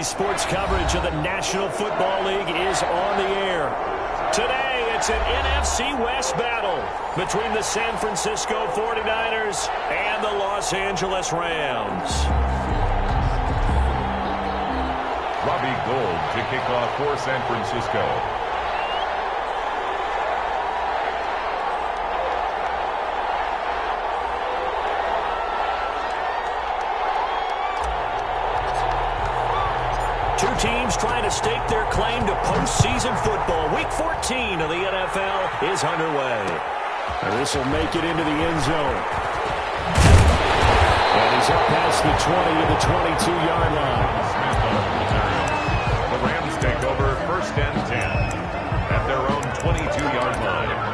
sports coverage of the National Football League is on the air. Today, it's an NFC West battle between the San Francisco 49ers and the Los Angeles Rams. Robbie Gould to kick off for San Francisco. Two teams trying to stake their claim to postseason football. Week 14 of the NFL is underway. And this will make it into the end zone. And he's up past the 20 to the 22-yard line. The Rams take over first and 10 at their own 22-yard line.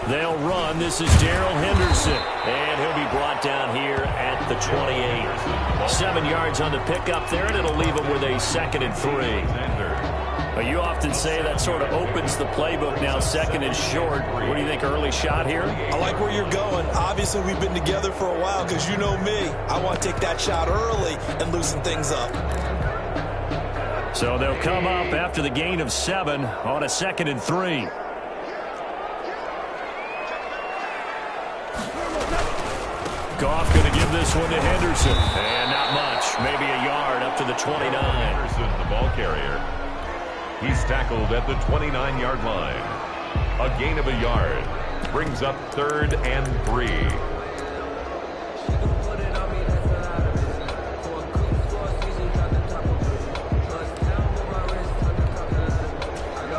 They'll run. This is Darrell Henderson. And he'll be brought down here at the 28. 7 yards on the pickup there, and it'll leave him with a 2nd and 3. But you often say that sort of opens the playbook now, 2nd and short. What do you think, early shot here? I like where you're going. Obviously, we've been together for a while because you know me. I want to take that shot early and loosen things up. So they'll come up after the gain of 7 on a 2nd and 3. Goff going to give this one to Henderson. And not much. Maybe a yard up to the 29. Henderson, the ball carrier. He's tackled at the 29-yard line. A gain of a yard. Brings up 3rd and 3.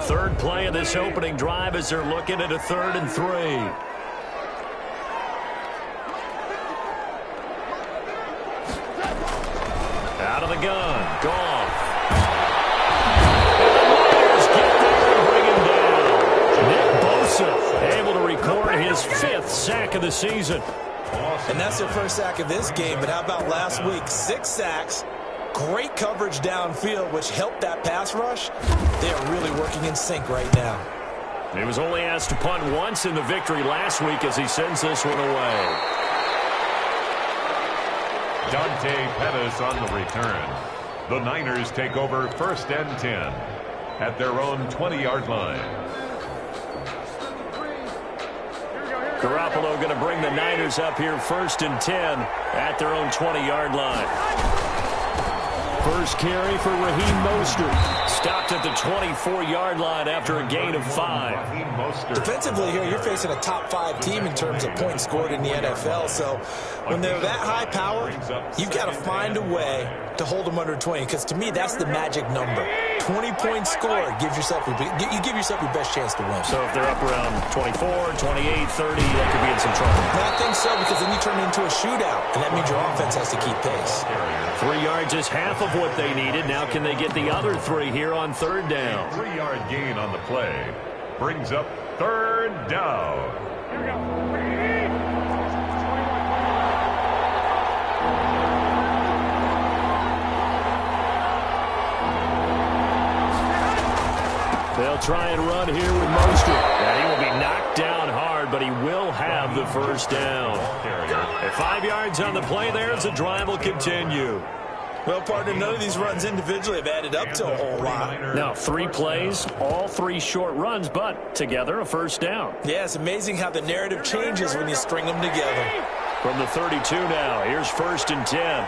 Third play of this opening drive as they're looking at a 3rd and 3. Out of the gun. Goff. And the Niners get there and bring him down. Nick Bosa able to record his 5th sack of the season. And that's their first sack of this game. But how about last week? 6 sacks. Great coverage downfield, which helped that pass rush. They are really working in sync right now. He was only asked to punt once in the victory last week as he sends this one away. Dante Pettis on the return. The Niners take over first and 10 at their own 20-yard line. Garoppolo going to bring the Niners up here first and 10 at their own 20-yard line. First carry for Raheem Mostert. Stopped at the 24-yard line after a gain of 5. Defensively here, you're facing a top 5 team in terms of points scored in the NFL. So when they're that high power, you've got to find a way to hold them under 20. Because to me, that's the magic number. 20 points scored gives yourself you give yourself your best chance to win. So if they're up around 24, 28, 30, they could be in some trouble. I think so, because then you turn it into a shootout, and that means your offense has to keep pace. 3 yards is half of what they needed. Now can they get the other 3 here on 3rd down? 3-yard gain on the play. Brings up 3rd down. Here we go. They'll try and run here with Mostert. And he will be knocked down hard, but he will have the first down. At 5 yards on the play there as the drive will continue. Well, partner, none of these runs individually have added up to a whole lot. Now, 3 plays, all 3 short runs, but together a first down. Yeah, it's amazing how the narrative changes when you string them together. From the 32 now, here's first and 10.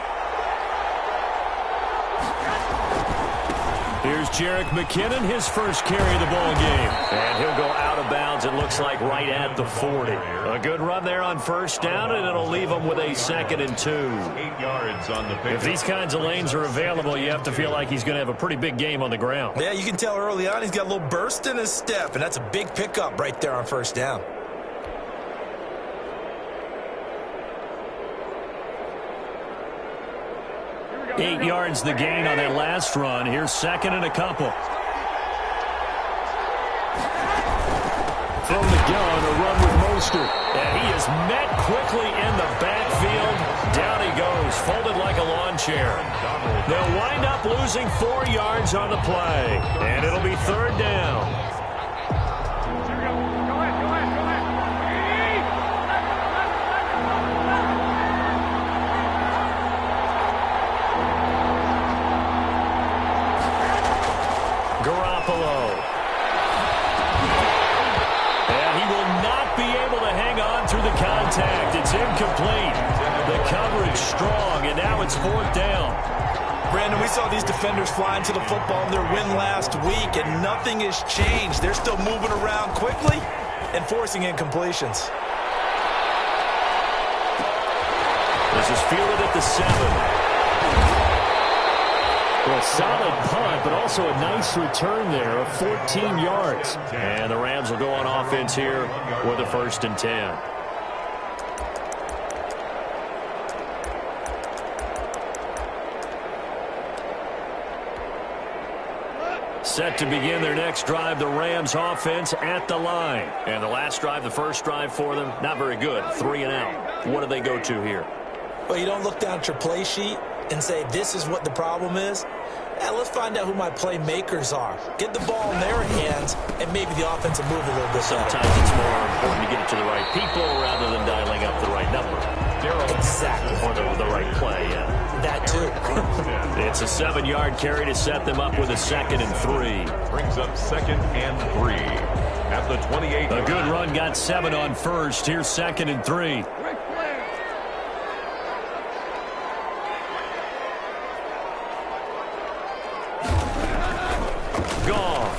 Here's Jerick McKinnon, his first carry of the ball game. And he'll go out of bounds, it looks like, right at the 40. A good run there on first down, and it'll leave him with a 2nd and 2. 8 yards on the pick. If these kinds of lanes are available, you have to feel like he's going to have a pretty big game on the ground. Yeah, you can tell early on he's got a little burst in his step, and that's a big pickup right there on first down. Eight yards the gain on that last run. Here's 2nd and a couple. From the gun, a run with Mostert. Mostert. And he is met quickly in the backfield. Down he goes, folded like a lawn chair. They'll wind up losing 4 yards on the play. And it'll be 3rd down. It's incomplete. The coverage strong, and now it's 4th down. Brandon, we saw these defenders flying to the football in their win last week, and nothing has changed. They're still moving around quickly and forcing incompletions. This is fielded at the 7. Well, solid punt, but also a nice return there of 14 yards. And the Rams will go on offense here with a 1st and 10. Set to begin their next drive, the Rams offense at the line. And the last drive, the first drive for them, not very good. 3 and out. What do they go to here? Well, you don't look down at your play sheet and say, this is what the problem is. Yeah, let's find out who my playmakers are. Get the ball in their hands, and maybe the offense will move a little bit. Sometimes it's more important to get it to the right people rather than dialing up the right number. Exactly. Or the right play, yeah. That too. It's a 7-yard carry to set them up with a 2nd and 3. Brings up 2nd and 3 at the 28. A good run got 7 on first. Here's 2nd and 3. Goff.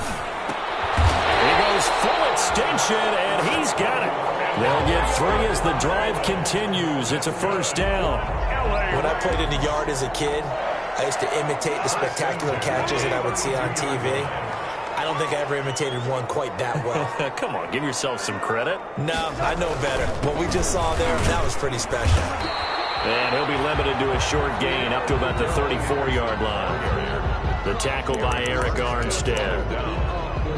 He goes full extension, and he's got it. They'll get 3 as the drive continues. It's a 1st down. When I played in the yard as a kid, I used to imitate the spectacular catches that I would see on TV. I don't think I ever imitated one quite that well. Come on, give yourself some credit. No, I know better. What we just saw there, that was pretty special. And he'll be limited to a short gain up to about the 34-yard line. The tackle by Eric Armstead.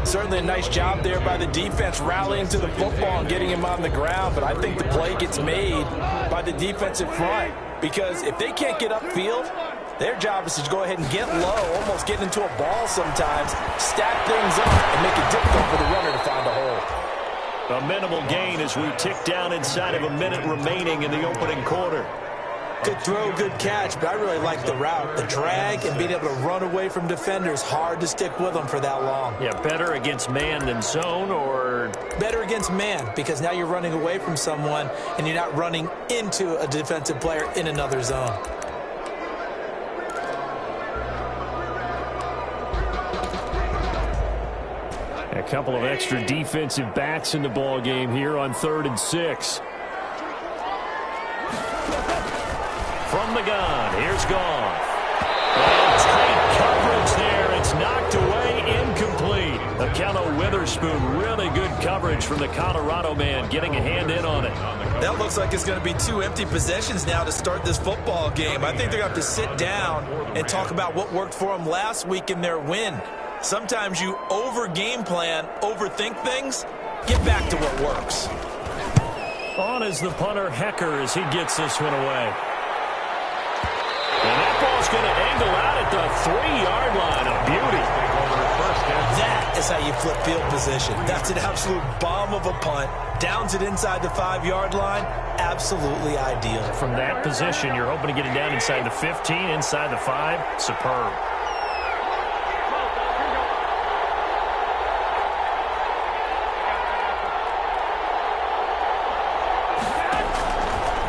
Certainly a nice job there by the defense rallying to the football and getting him on the ground, but I think the play gets made by the defensive front because if they can't get upfield, their job is to go ahead and get low, almost get into a ball sometimes, stack things up, and make it difficult for the runner to find a hole. A minimal gain as we tick down inside of a minute remaining in the opening quarter. Good throw, good catch, but I really like the route. The drag and being able to run away from defenders, hard to stick with them for that long. Yeah, better against man than zone, or? Better against man, because now you're running away from someone and you're not running into a defensive player in another zone. A couple of extra defensive backs in the ball game here on 3rd and 6. From the gun, here's Goff. Tight coverage there. It's knocked away, incomplete. Akello Witherspoon, really good coverage from the Colorado man, getting a hand in on it. That looks like it's going to be 2 empty possessions now to start this football game. I think they're going to have to sit down and talk about what worked for them last week in their win. Sometimes you over-game plan, overthink things. Get back to what works. On is the punter, Hecker, as he gets this one away. And that ball's going to angle out at the 3-yard line. A beauty. That is how you flip field position. That's an absolute bomb of a punt. Downs it inside the 5-yard line. Absolutely ideal. From that position, you're hoping to get it down inside the 15, inside the 5. Superb.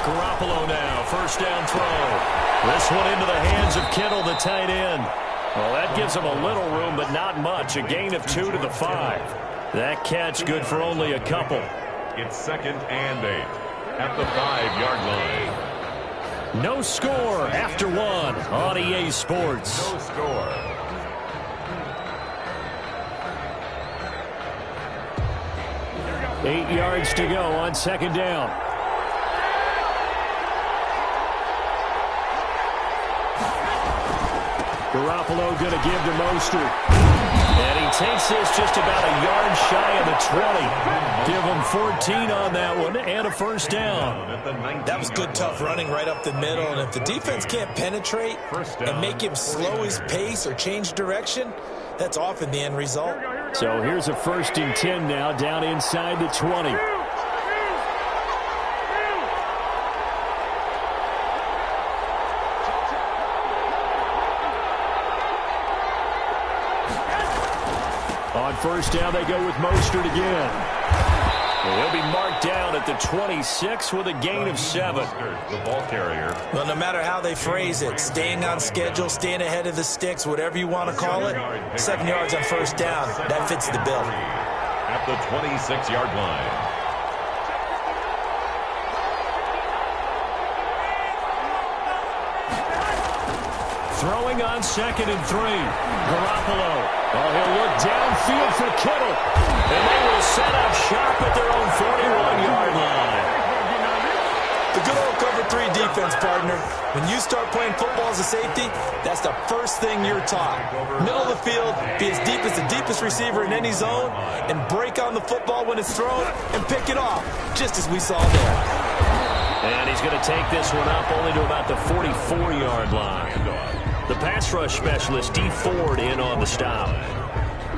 Garoppolo now, 1st down throw. This one into the hands of Kittle, the tight end. Well, that gives him a little room, but not much. A gain of 2 to the 5. That catch good for only a couple. It's 2nd and 8 at the 5-yard line. No score after 1 on EA Sports. No score. Eight yards to go on 2nd down. Garoppolo going to give to Mostert. And he takes this just about a yard shy of the 20. Give them 14 on that one and a first down. That was good, tough running right up the middle. And if the defense can't penetrate and make him slow his pace or change direction, that's often the end result. So here's a 1st and 10 now, down inside the 20. On 1st down, they go with Mostert again. And he'll be marked down at the 26 with a gain of 7. The ball carrier. Well, no matter how they phrase it, staying on schedule, staying ahead of the sticks, whatever you want to call it, 7 yards on 1st down, that fits the bill. At the 26-yard line. Throwing on 2nd and 3. Garoppolo. Oh, he'll look downfield for Kittle. And they will set up shop at their own 41-yard line. The good old cover 3 defense, partner. When you start playing football as a safety, that's the first thing you're taught. Middle of the field, be as deep as the deepest receiver in any zone, and break on the football when it's thrown and pick it off, just as we saw there. And he's going to take this one up only to about the 44-yard line. The pass rush specialist, D. Ford, in on the stop.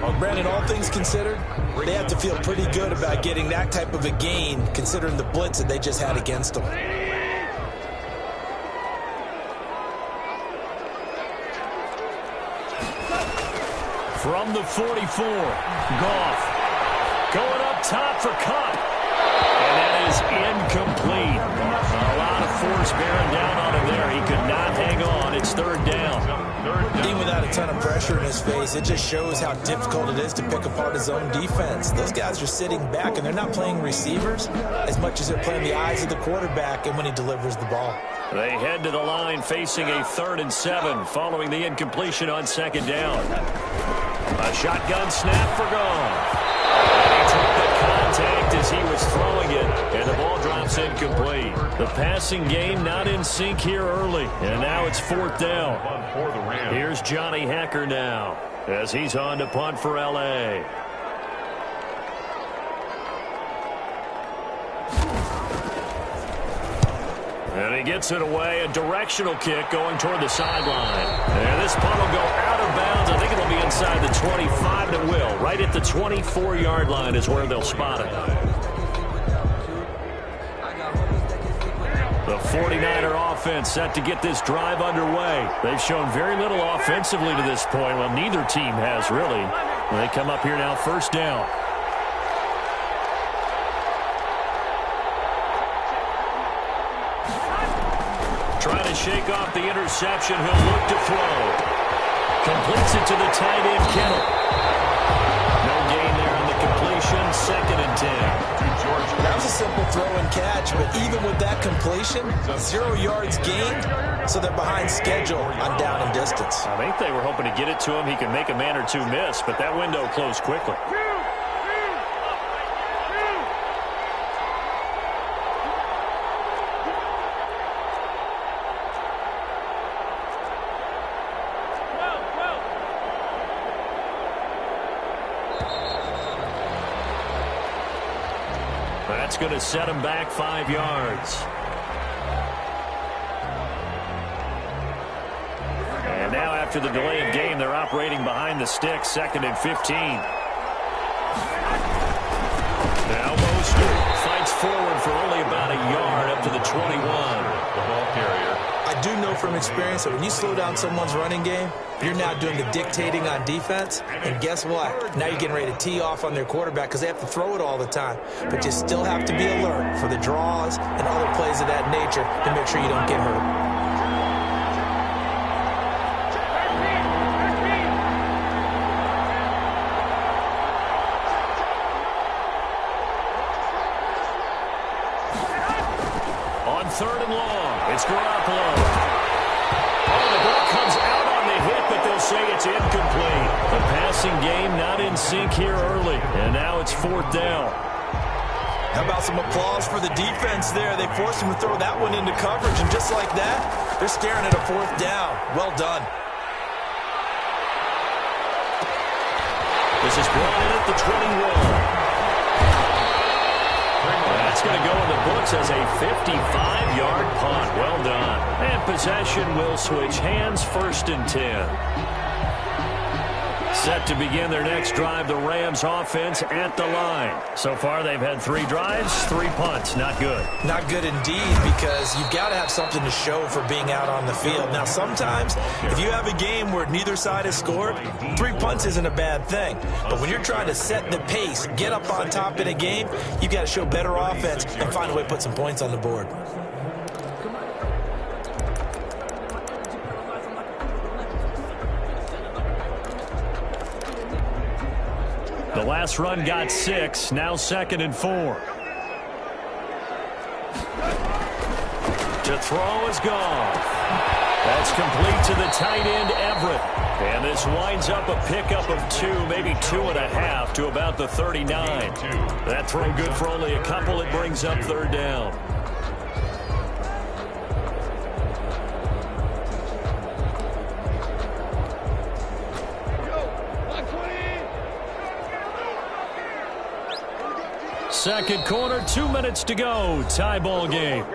Well, Brandon, all things considered, they have to feel pretty good about getting that type of a gain, considering the blitz that they just had against them. From the 44, Goff. Going up top for Cup. And that is incomplete. A lot of force bearing down on him there. He could not hang on. It's 3rd down. Even without a ton of pressure in his face, it just shows how difficult it is to pick apart his own defense. Those guys are sitting back, and they're not playing receivers as much as they're playing the eyes of the quarterback and when he delivers the ball. They head to the line facing a 3rd and 7 following the incompletion on 2nd down. A shotgun snap for Goff. He took the contact as he was throwing it, and the ball drops incomplete. The passing game not in sync here early, and now it's 4th down. Here's Johnny Hecker now as he's on to punt for L.A. And he gets it away, a directional kick going toward the sideline. And this punt will go out of bounds. I think it'll be inside the 25, and it will. Right at the 24-yard line is where they'll spot it. The 49er offense set to get this drive underway. They've shown very little offensively to this point. Well, neither team has really. They come up here now, 1st down. Trying to shake off the interception. He'll look to throw. Completes it to the tight end, Kittle. No gain there on the completion. 2nd and 10. That was a simple throw and catch, but even with that completion, 0 yards gained, so they're behind schedule on down and distance. I think they were hoping to get it to him. He could make a man or two miss, but that window closed quickly. That's going to set him back 5 yards. And now after the delay of game, they're operating behind the sticks, 2nd and 15. Now Mostert fights forward for only about a yard up to the 21. The ball carrier. I do know from experience that when you slow down someone's running game, you're now doing the dictating on defense, and guess what? Now you're getting ready to tee off on their quarterback because they have to throw it all the time. But you still have to be alert for the draws and other plays of that nature to make sure you don't get hurt. On 3rd and long, it's Garoppolo. Oh, the ball comes out on the hit, but they'll say it's incomplete. The passing game not in sync here early, and now it's 4th down. How about some applause for the defense there? They forced him to throw that one into coverage, and just like that, they're staring at a 4th down. Well done. This is brought in at the 21. as a 55-yard punt. Well done. And possession will switch hands, 1st and 10. Set to begin their next drive, the Rams offense at the line. So far, they've had 3 drives, 3 punts. Not good. Not good indeed, because you've got to have something to show for being out on the field. Now, sometimes, if you have a game where neither side has scored, 3 punts isn't a bad thing. But when you're trying to set the pace, get up on top in a game, you've got to show better offense and find a way to put some points on the board. The last run got 6, now 2nd and 4. To throw is gone. That's complete to the tight end, Everett. And this winds up a pickup of 2, maybe 2.5 to about the 39. That throw good for only a couple. It brings up 3rd down. Second quarter, 2 minutes to go. Tie ball game.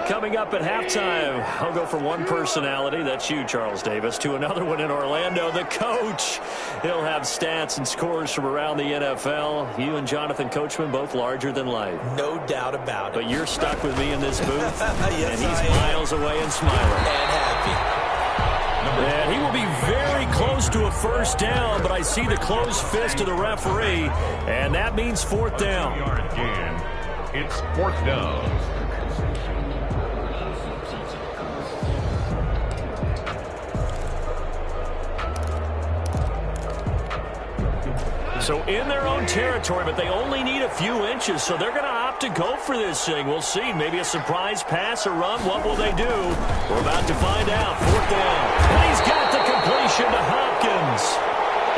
Coming up at halftime, I'll go from one personality, that's you, Charles Davis, to another one in Orlando, the coach. He'll have stats and scores from around the NFL. You and Jonathan Coachman, both larger than life. No doubt about it. But you're stuck with me in this booth, yes, and he's miles away and smiling. And happy. And he will be very close to a 1st down, but I see the closed fist of the referee, and that means 4th down. It's 4th down. So in their own territory, but they only need a few inches, so they're going to opt to go for this thing. We'll see. Maybe a surprise pass or run. What will they do? We're about to find out. 4th down. And he's got the completion to Hopkins.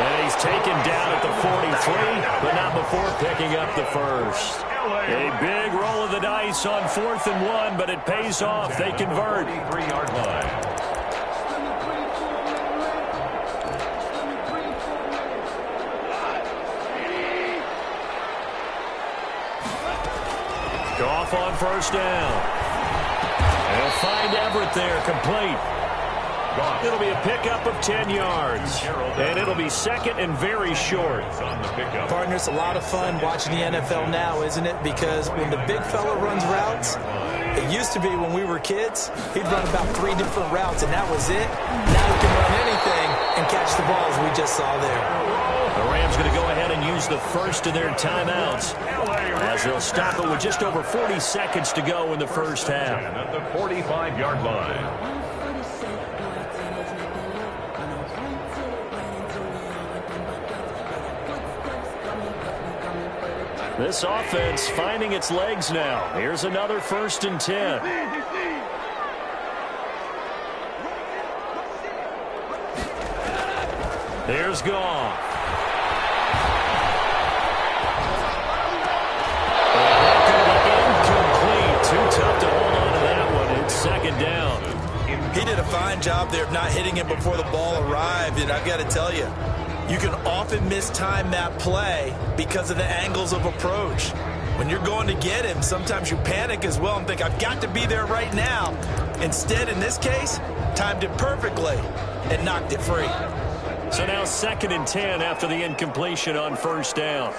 And he's taken down at the 43, but not before picking up the 1st. A big roll of the dice on 4th and 1, but it pays off. They convert. 3-yard line. Off on 1st down. They'll find Everett there, complete. It'll be a pickup of 10 yards. And it'll be 2nd and very short. Partner, it's a lot of fun watching the NFL now, isn't it? Because when the big fella runs routes, it used to be when we were kids, he'd run about 3 different routes, and that was it. Now he can run anything and catch the balls we just saw there. The Rams going to go ahead and use the 1st of their timeouts, as they'll stop it with just over 40 seconds to go in the 1st half. At the 45-yard line. This offense finding its legs now. Here's another 1st and 10. Here's Goff. Incomplete. Too tough to hold on to that one. It's 2nd down. He did a fine job there of not hitting him before the ball arrived, and I've got to tell you, you can often mistime that play because of the angles of approach. When you're going to get him, sometimes you panic as well and think, I've got to be there right now. Instead, in this case, timed it perfectly and knocked it free. So now 2nd and 10 after the incompletion on 1st down.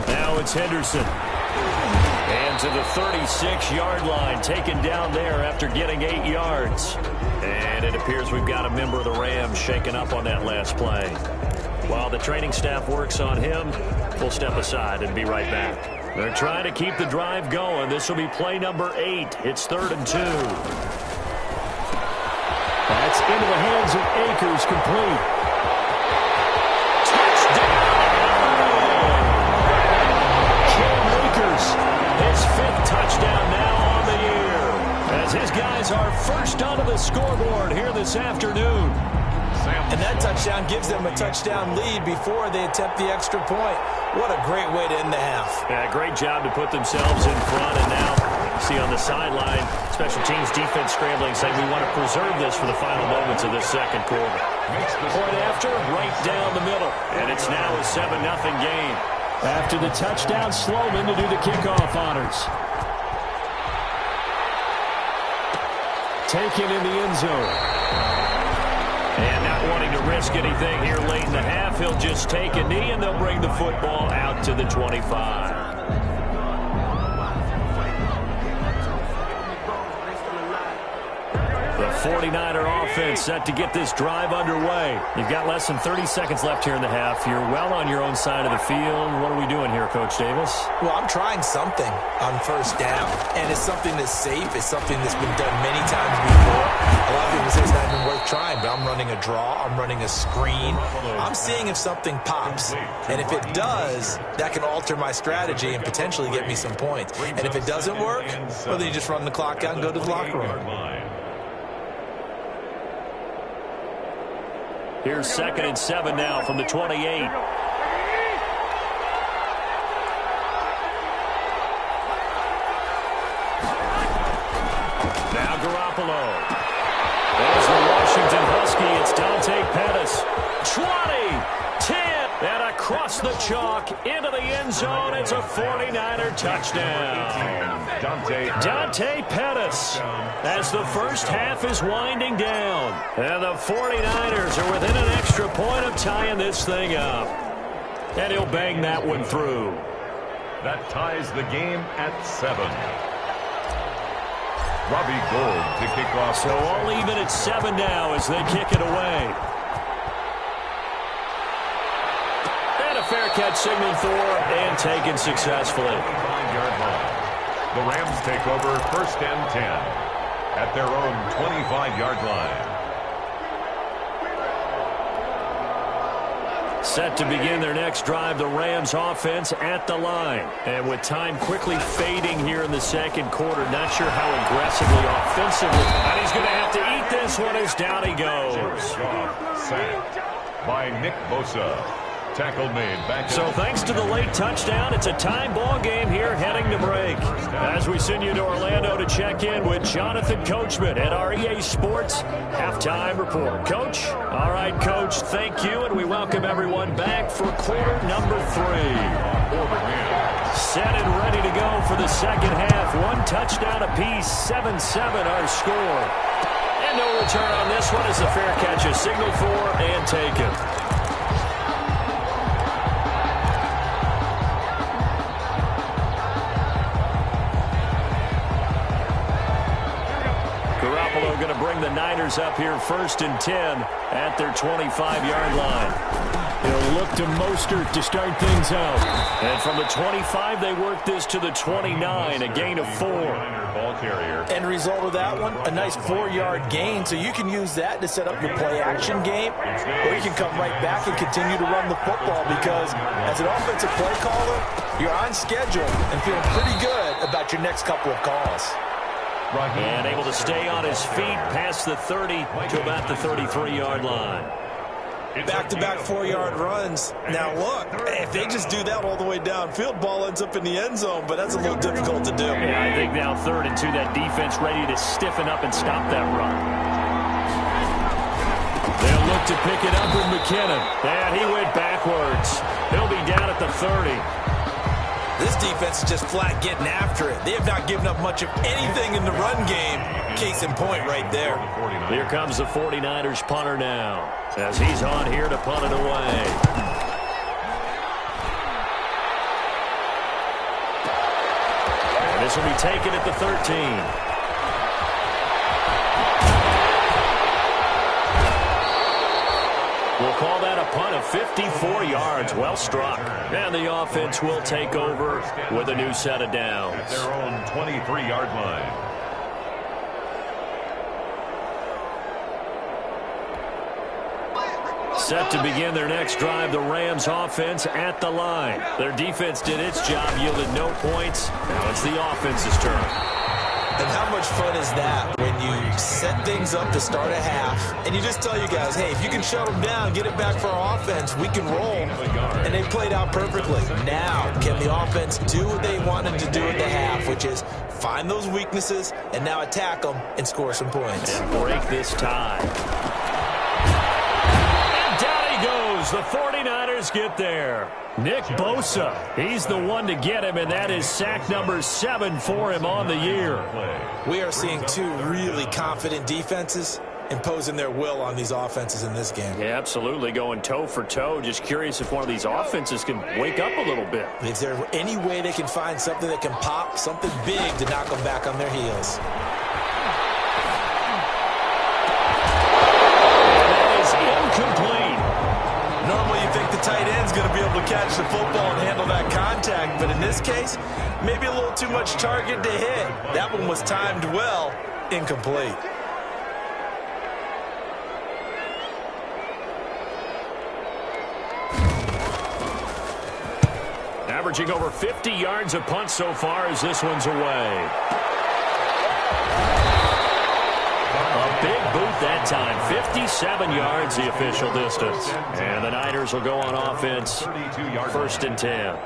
Now it's Henderson. And to the 36-yard line, taken down there after getting 8 yards. And it appears we've got a member of the Rams shaken up on that last play. While the training staff works on him, we'll step aside and be right back. They're trying to keep the drive going. This will be play number 8. It's 3rd and 2. That's into the hands of Akers, complete. Touchdown! Cam Akers, his 5th touchdown now on the year, as his guys are first onto the scoreboard here this afternoon. And that touchdown gives them a touchdown lead before they attempt the extra point. What a great way to end the half. Yeah, great job to put themselves in front, and now See on the sideline, special teams defense scrambling, saying we want to preserve this for the final moments of this second quarter. Point after, right down the middle. And it's now a 7-0 game. After the touchdown, Sloman to do the kickoff honors. Taken in the end zone. And not wanting to risk anything here late in the half, he'll just take a knee, and they'll bring the football out to the 25. The 49er offense set to get this drive underway. You've got less than 30 seconds left here in the half. You're well on your own side of the field. What are we doing here, Coach Davis? Well, I'm trying something on first down, and it's something that's safe. It's something that's been done many times before. A lot of people say it's not even worth trying, but I'm running a draw. I'm running a screen. I'm seeing if something pops, and if it does, that can alter my strategy and potentially get me some points. And if it doesn't work, well, then you just run the clock out and go to the locker room. Here's 2nd and 7 now from the 28. Now Garoppolo. There's the Washington Husky. It's Dante Pettis. 20, 10, and across the chalk into the end zone. It's a 49er touchdown. Dante Pettis as the first half is winding down. And the 49ers are within an extra point of tying this thing up. And he'll bang that one through. That ties the game at 7. Robbie Gould to kick off. So all even at 7 now as they kick it away. And a fair catch signaled for and taken successfully. 25-yard line. The Rams take over 1st and 10 at their own 25-yard line. Set to begin their next drive, the Rams offense at the line. And with time quickly fading here in the second quarter, not sure how aggressively, offensively. And he's going to have to eat this one as down he goes. Sacked by Nick Bosa. Tackle made back. So thanks to the late touchdown, it's a tie ball game here heading to break. As we send you to Orlando to check in with Jonathan Coachman at our EA Sports Halftime Report. Coach? All right, Coach, thank you, and we welcome everyone back for quarter number 3. Set and ready to go for the second half. One touchdown apiece, 7-7 our score. And no return on this one as the fair catch is signaled for and taken. Going to bring the Niners up here 1st and 10 at their 25-yard line. He'll look to Mostert to start things out. And from the 25, they work this to the 29, a gain of 4. Ball carrier. End result of that one, a nice 4-yard gain, so you can use that to set up your play-action game, or you can come right back and continue to run the football because as an offensive play caller, you're on schedule and feeling pretty good about your next couple of calls. And able to stay on his feet past the 30 to about the 33-yard line. Back-to-back 4-yard runs. Now, look, if they just do that all the way downfield, ball ends up in the end zone, but that's a little difficult to do. Yeah, I think now 3rd and 2, that defense ready to stiffen up and stop that run. They'll look to pick it up with McKinnon. And he went backwards. He'll be down at the 30. This defense is just flat getting after it. They have not given up much of anything in the run game. Case in point right there. Here comes the 49ers punter now as he's on here to punt it away. And this will be taken at the 13. We'll call that a punt of 54 yards. Well struck. And the offense will take over with a new set of downs. At their own 23-yard line. Set to begin their next drive, the Rams offense at the line. Their defense did its job, yielded no points. Now it's the offense's turn. And how much fun is that when you set things up to start a half and you just tell you guys, hey, if you can shut them down, get it back for our offense, we can roll. And they played out perfectly. Now, can the offense do what they wanted to do at the half, which is find those weaknesses and now attack them and score some points. And break this tie. And down he goes. The 49ers get there. Nick Bosa, he's the one to get him, and that is sack number 7 for him on the year. We are seeing two really confident defenses imposing their will on these offenses in this game. Yeah, absolutely, going toe for toe. Just curious if one of these offenses can wake up a little bit. Is there any way they can find something that can pop, something big to knock them back on their heels? That is incomplete. Normally you think the tight end's going to be able to catch the football and handle that contact, but in this case, maybe a little too much target to hit. That one was timed well, incomplete. Averaging over 50 yards a punt so far as this one's away. A big boot that time. 57 yards the official distance. And the Niners will go on offense. 1st and 10.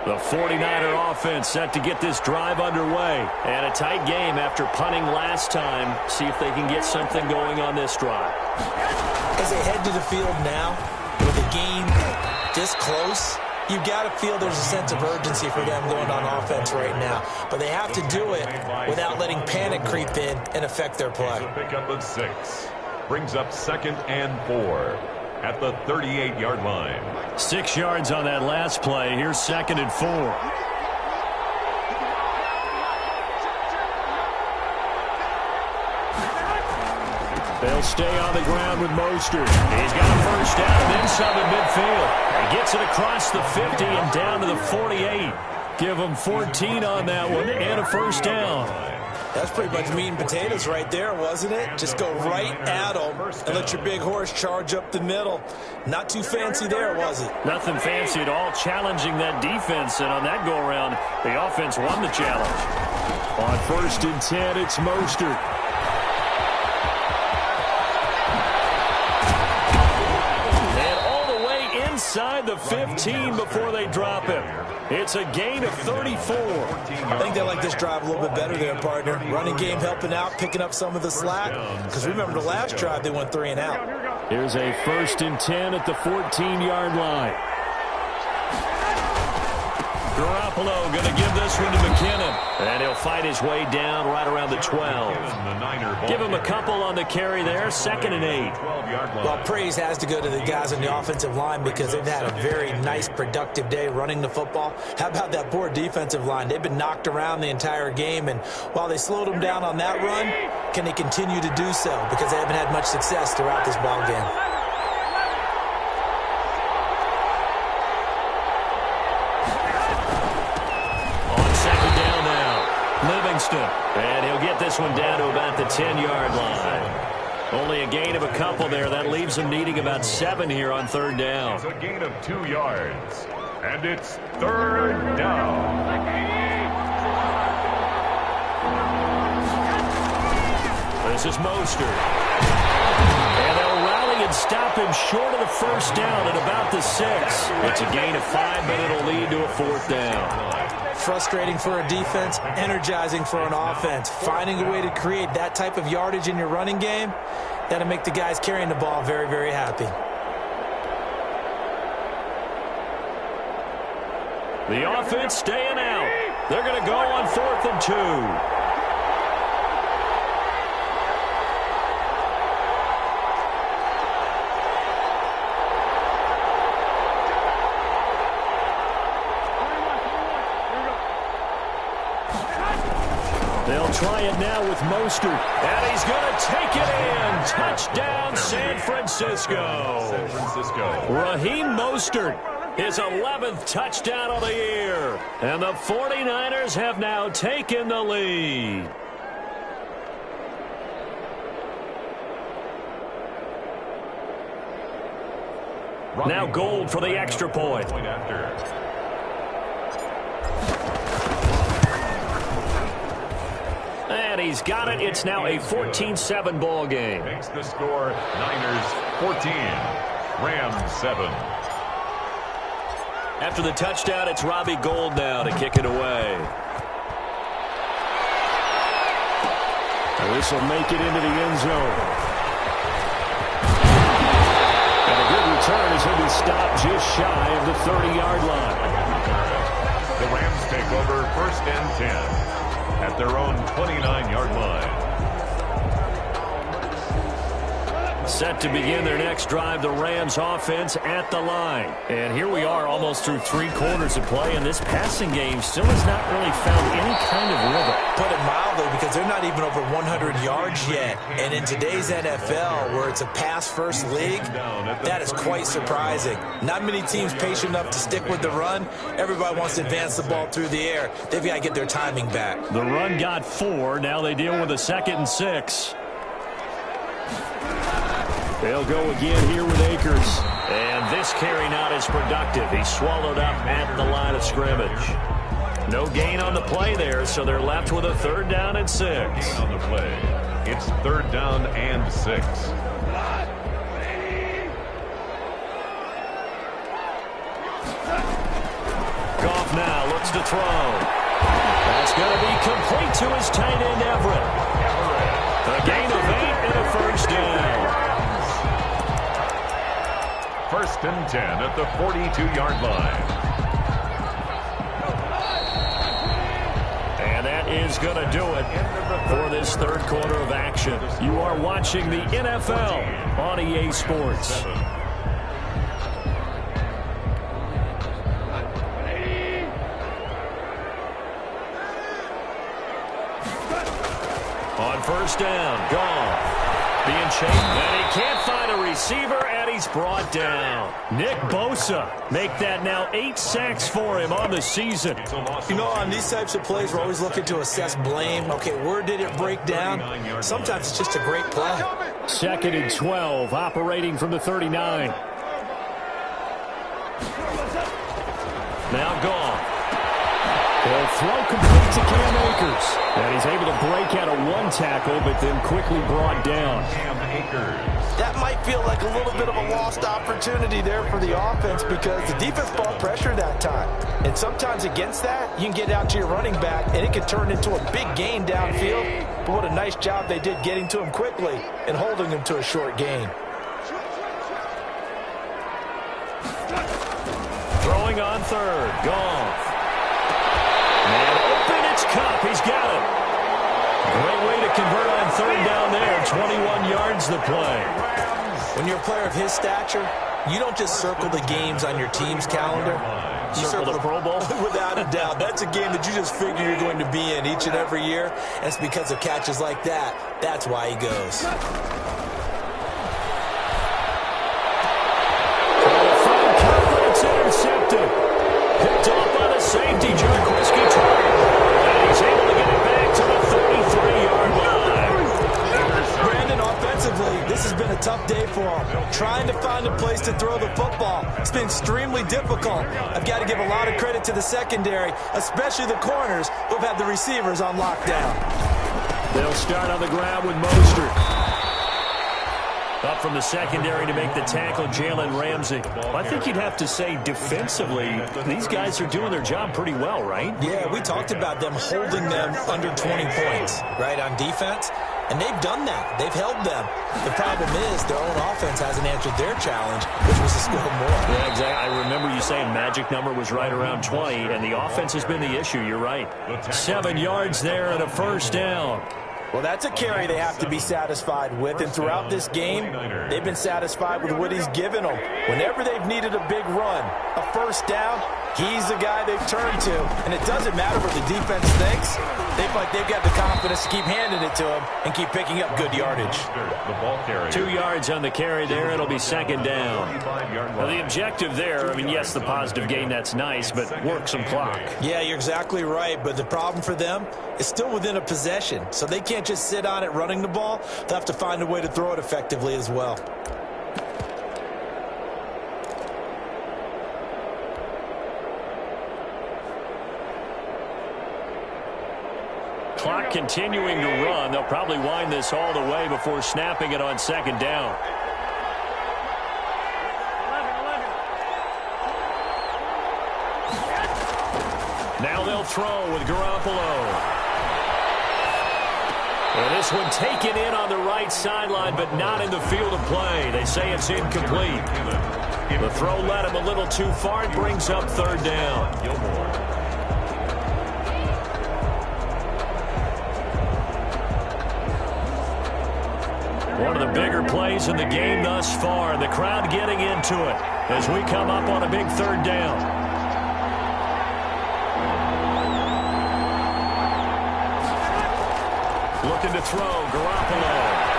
The 49er offense set to get this drive underway. And a tight game after punting last time. See if they can get something going on this drive. As they head to the field now, with the game this close, you've got to feel there's a sense of urgency for them going on offense right now. But they have to do it without letting panic creep in and affect their play. A pickup of 6. Brings up 2nd and 4 at the 38-yard line. 6 yards on that last play. Here's 2nd and 4. They'll stay on the ground with Mostert. He's got a 1st down and then some at midfield. He gets it across the 50 and down to the 48. Give him 14 on that one and a 1st down. That's pretty much meat and potatoes right there, wasn't it? Just go right at them and let your big horse charge up the middle. Not too fancy there, was it? Nothing fancy at all, challenging that defense. And on that go-around, the offense won the challenge. On 1st and 10, it's Mostert. And all the way inside the 15 before they drop him. It's a gain of 34. I think they like this drive a little bit better there, partner. Running game helping out, picking up some of the slack. Because remember the last drive, they went 3 and out. Here's a 1st and 10 at the 14-yard line. Garoppolo going to give this one to McKinnon. And he'll fight his way down right around the 12. Give him a couple on the carry there. 2nd and 8. Well, praise has to go to the guys on the offensive line because they've had a very nice, productive day running the football. How about that poor defensive line? They've been knocked around the entire game, and while they slowed them down on that run, can they continue to do so? Because they haven't had much success throughout this ball game. And he'll get this one down to about the 10-yard line. Only a gain of a couple there. That leaves them needing about 7 here on 3rd down. It's a gain of 2 yards. And it's 3rd down. This is Mostert. And they'll rally and stop him short of the 1st down at about the 6. It's a gain of 5, but it'll lead to a 4th down. Frustrating for a defense, energizing for an offense. Finding a way to create that type of yardage in your running game, that'll make the guys carrying the ball very, very happy. The offense staying out. They're going to go on 4th and 2. They'll try it now with Mostert. And he's going to take it in. Touchdown, San Francisco. San Francisco. Raheem Mostert, his 11th touchdown of the year. And the 49ers have now taken the lead. Now Gold for the extra point. And he's got it. It's now a 14-7 ball game. Makes the score Niners 14, Rams 7. After the touchdown, it's Robbie Gould now to kick it away. This will make it into the end zone. And a good return as he'll be stopped just shy of the 30-yard line. The Rams take over 1st and 10 at their own 29-yard line. Set to begin their next drive, the Rams offense at the line. And here we are almost through 3 quarters of play, and this passing game still has not really found any kind of rhythm. Put it mildly, because they're not even over 100 yards yet. And in today's NFL, where it's a pass-first league, that is quite surprising. Not many teams patient enough to stick with the run. Everybody wants to advance the ball through the air. They've got to get their timing back. The run got 4. Now they deal with a 2nd and 6. They'll go again here with Akers. And this carry not as productive. He's swallowed up at the line of scrimmage. No gain on the play there, so they're left with a 3rd down and 6. Gain on the play. It's 3rd down and 6. Goff now looks to throw. That's going to be complete to his tight end, Everett. A gain of 8 and a 1st down. 1st and 10 at the 42-yard line. And that is going to do it for this 3rd quarter of action. You are watching the NFL on EA Sports. On 1st down, Goff being chased, and he can't find a receiver, and he's brought down. Nick Bosa make that now 8 sacks for him on the season. You know, on these types of plays, we're always looking to assess blame. Okay, where did it break down? Sometimes it's just a great play. 2nd and 12, operating from the 39. Now Goff. He'll throw complete to Cam Akers. And he's able to break out of 1 tackle, but then quickly brought down. Cam Akers. That might feel like a little bit of a lost opportunity there for the offense, because the defense brought pressure that time. And sometimes against that, you can get out to your running back, and it can turn into a big gain downfield. But what a nice job they did getting to him quickly and holding him to a short gain. Throwing on 3rd, Goff. And open, it's Cup. He's got it. Great way to convert on 3rd down there. 21 yards the play. When you're a player of his stature, you don't just circle the games on your team's calendar. You circle the Pro Bowl? Without a doubt. That's a game that you just figure you're going to be in each and every year. And it's because of catches like that. That's why he goes. It's intercepted. Picked off by the safety, Jarquiski Target. And he's able to get it back to the 33-yard line. Brandon, offensively, this has been a tough day for him. Trying to find a place to throw the football. It's been extremely difficult. I've got to give a lot of credit to the secondary, especially the corners who've had the receivers on lockdown. They'll start on the ground with Mostert. Up from the secondary to make the tackle, Jalen Ramsey. Well, I think you'd have to say defensively, these guys are doing their job pretty well, right? Yeah, we talked about them holding them under 20 points, right, on defense. And they've done that. They've held them. The problem is their own offense hasn't answered their challenge, which was to score more. Yeah, exactly. I remember you saying magic number was right around 20, and the offense has been the issue. You're right. 7 yards there and a 1st down. Well, that's a carry they have to be satisfied with, and throughout this game, they've been satisfied with what he's given them. Whenever they've needed a big run, a 1st down, he's the guy they've turned to, and it doesn't matter what the defense thinks. They feel like they've got the confidence to keep handing it to him and keep picking up good yardage. The ball carrier. 2 yards on the carry there. It'll be 2nd down. Well, the objective there, I mean, yes, the positive gain, that's nice, but work some clock. Yeah, you're exactly right, but the problem for them is still within a possession, so they can't just sit on it running the ball. They'll have to find a way to throw it effectively as well. continuing to run. They'll probably wind this all the way before snapping it on second down. Now they'll throw with Garoppolo. Well, this one taken in on the right sideline, but not in the field of play. They say it's incomplete. The throw led him a little too far. It brings up third down. One of the bigger plays in the game thus far. The crowd getting into it as we come up on a big third down. Looking to throw, Garoppolo.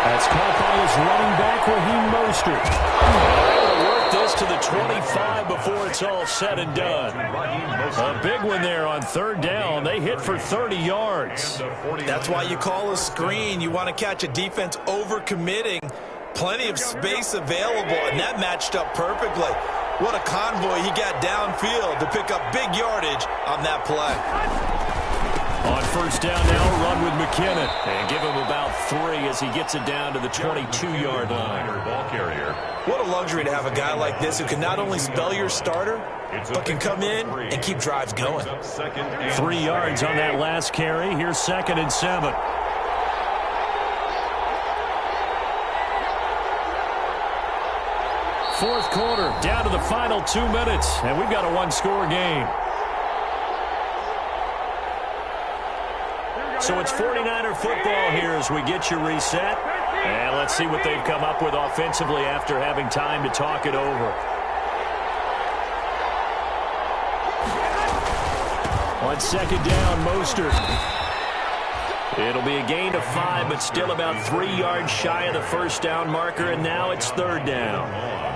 That's caught by his running back, Raheem Mostert. They're able to work this to the 25 before it's all said and done. A big one there on third down. They hit for 30 yards. That's why you call a screen. You want to catch a defense overcommitting. Plenty of space available, and that matched up perfectly. What a convoy he got downfield to pick up big yardage on that play. On first down now, run with McKinnon. And give him about 3 as he gets it down to the 22-yard line. Ball carrier. What a luxury to have a guy like this who can not only spell your starter, but can come in and keep drives going. 3 yards on that last carry. Here's 2nd and 7. Fourth quarter, down to the final 2 minutes, and we've got a one-score game. So it's 49er football here as we get you reset. And let's see what they've come up with offensively after having time to talk it over. On second down, Mostert. It'll be a gain of 5, but still about 3 yards shy of the first down marker, and now it's third down.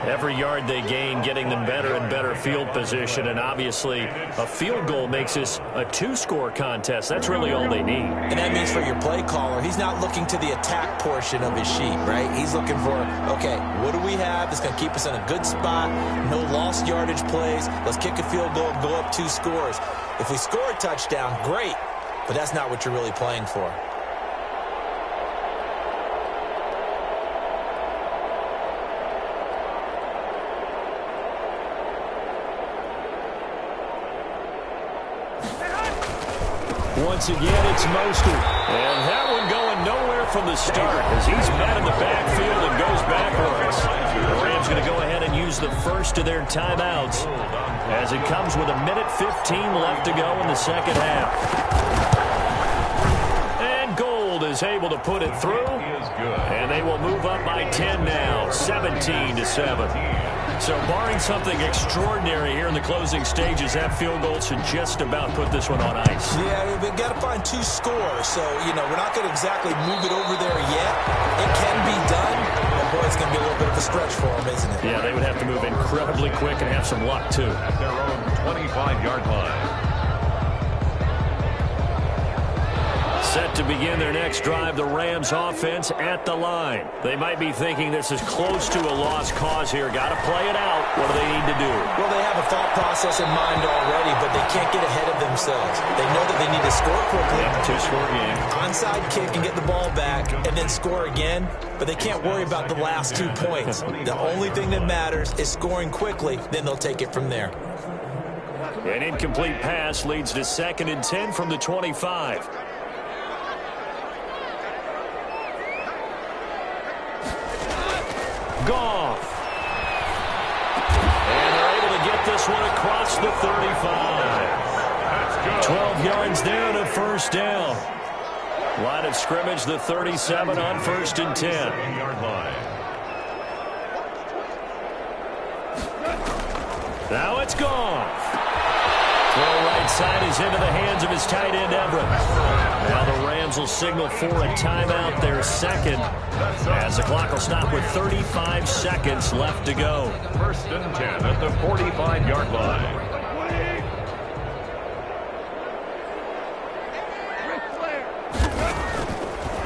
Every yard they gain getting them better and better field position, and obviously a field goal makes this a 2-score contest. That's really all they need. And that means for your play caller, he's not looking to the attack portion of his sheet, right? He's looking for, okay, what do we have that's going to keep us in a good spot? No lost yardage plays. Let's kick a field goal and go up 2 scores. If we score a touchdown, great. But that's not what you're really playing for. Once again, it's Mostert. And that one going nowhere from the start as he's met in the backfield and goes backwards. The Rams going to go ahead and use the first of their timeouts as it comes with 1:15 left to go in the second half. Is able to put it through, and they will move up by 10 now, 17-7. So barring something extraordinary here in the closing stages, that field goal should just about put this one on ice. Yeah, we've got to find 2 scores, so, you know, we're not going to exactly move it over there yet. It can be done, but boy, it's going to be a little bit of a stretch for them, isn't it? Yeah, they would have to move incredibly quick and have some luck, too. At their own 25-yard line. Set to begin their next drive, the Rams offense at the line. They might be thinking this is close to a lost cause here. Got to play it out. What do they need to do? Well, they have a thought process in mind already, but they can't get ahead of themselves. They know that they need to score quickly. 2-score game. Onside kick and get the ball back and then score again, but they can't worry about the last 2 points. The only thing that matters is scoring quickly, then they'll take it from there. An incomplete pass leads to 2nd and 10 from the 25. Goff. And they're able to get this one across the 35. 12 yards there and a first down. Line of scrimmage, the 37 on 1st and 10. Now it's Goff. Throw right side is into the hands of his tight end, Everett. Now the Rams will signal for a timeout, their second, as the clock will stop with 35 seconds left to go. 1st and 10 at the 45-yard line.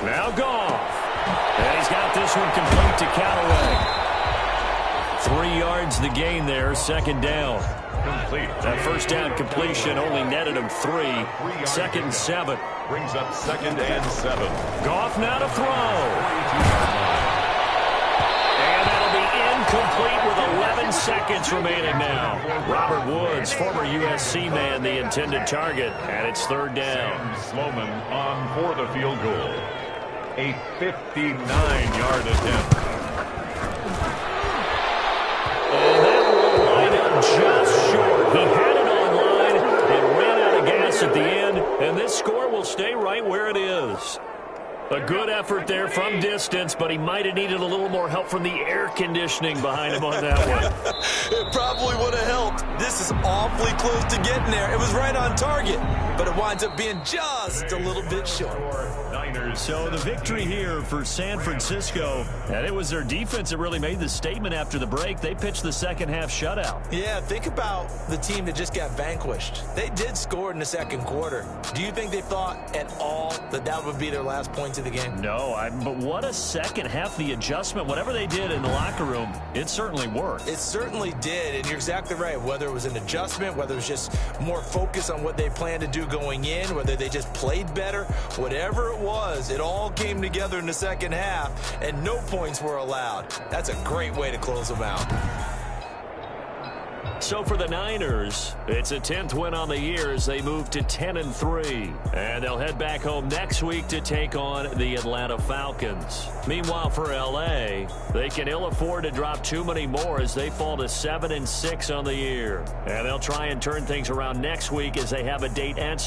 Now Goff. And he's got this one complete to Callaway. 3 yards the gain there, second down. Complete. That first down completion only netted him 3. Second and 7. Brings up second and 7. Goff now to throw. And that'll be incomplete with 11 seconds remaining now. Robert Woods, former USC man, the intended target, and it's third down. Sloman on for the field goal. A 59-yard attempt. And that will line up just short. He had it on line and ran out of gas at the end, and this score will stay right where it is. A good effort there from distance, but he might have needed a little more help from the air conditioning behind him on that one. It probably would have helped. This is awfully close to getting there. It was right on target, but it winds up being just a little bit short. So the victory here for San Francisco, and it was their defense that really made the statement after the break. They pitched the second half shutout. Yeah, think about the team that just got vanquished. They did score in the second quarter. Do you think they thought at all that that would be their last points of the game? No, but what a second half. The adjustment, whatever they did in the locker room, it certainly worked. It certainly did, and you're exactly right. Whether it was an adjustment, whether it was just more focus on what they planned to do going in, whether they just played better, whatever it was, it all came together in the second half, and no points were allowed. That's a great way to close them out. So for the Niners, it's a 10th win on the year as they move to 10-3. And they'll head back home next week to take on the Atlanta Falcons. Meanwhile, for L.A., they can ill afford to drop too many more as they fall to 7-6 on the year. And they'll try and turn things around next week as they have a date and